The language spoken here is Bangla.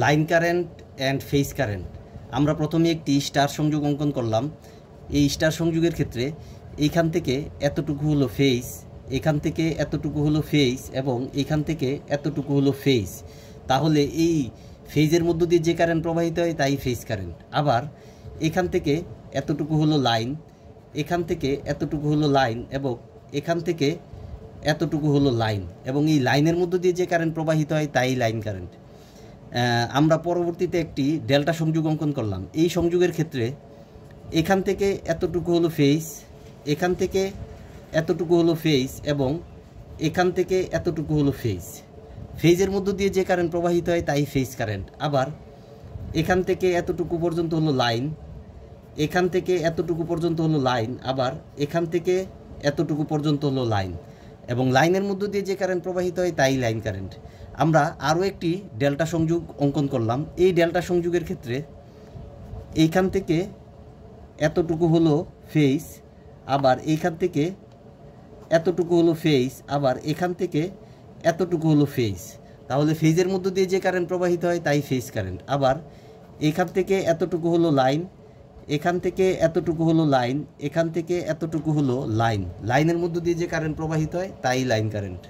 Line current and phase current. আমরা প্রথমে একটি স্টার সংযোগ অঙ্কন করলাম। এই স্টার সংযোগের ক্ষেত্রে এইখান থেকে এতটুকু হলো ফেজ, এখান থেকে এতটুকু হলো ফেজ এবং এখান থেকে এতটুকু হলো ফেজ। তাহলে এই ফেজের মধ্য দিয়ে যে কারেন্ট প্রবাহিত হয় তাই ফেজ কারেন্ট। আবার এখান থেকে এতটুকু হলো লাইন, এখান থেকে এতটুকু হলো লাইন এবং এখান থেকে এতটুকু হলো লাইন, এবং এই লাইনের মধ্য দিয়ে যে কারেন্ট প্রবাহিত হয় তাই লাইন কারেন্ট। আমরা পরবর্তীতে একটি ডেল্টা সংযোগ অঙ্কন করলাম। এই সংযোগের ক্ষেত্রে এখান থেকে এতটুকু হলো ফেজ, এখান থেকে এতটুকু হলো ফেজ এবং এখান থেকে এতটুকু হলো ফেজ। ফেজের মধ্য দিয়ে যে কারেন্ট প্রবাহিত হয় তাই ফেজ কারেন্ট। আবার এখান থেকে এতটুকু পর্যন্ত হলো লাইন, এখান থেকে এতটুকু পর্যন্ত হলো লাইন, আবার এখান থেকে এতটুকু পর্যন্ত হলো লাইন, এবং লাইনের মধ্য দিয়ে যে কারেন্ট প্রবাহিত হয় তাই লাইন কারেন্ট। আমরা আরও একটি ডেল্টা সংযোগ অঙ্কন করলাম। এই ডেল্টা সংযোগের ক্ষেত্রে এইখান থেকে এতটুকু হলো ফেজ, আবার এইখান থেকে এতটুকু হলো ফেজ, আবার এখান থেকে এতটুকু হলো ফেজ। তাহলে ফেজের মধ্য দিয়ে যে কারেন্ট প্রবাহিত হয় তাই ফেজ কারেন্ট। আবার এখান থেকে এতটুকু হলো লাইন, এখান থেকে এতটুকু হলো লাইন, এখান থেকে এতটুকু হলো লাইন, লাইনের মধ্য দিয়ে যে কারেন্ট প্রবাহিত হয় তাই লাইন কারেন্ট।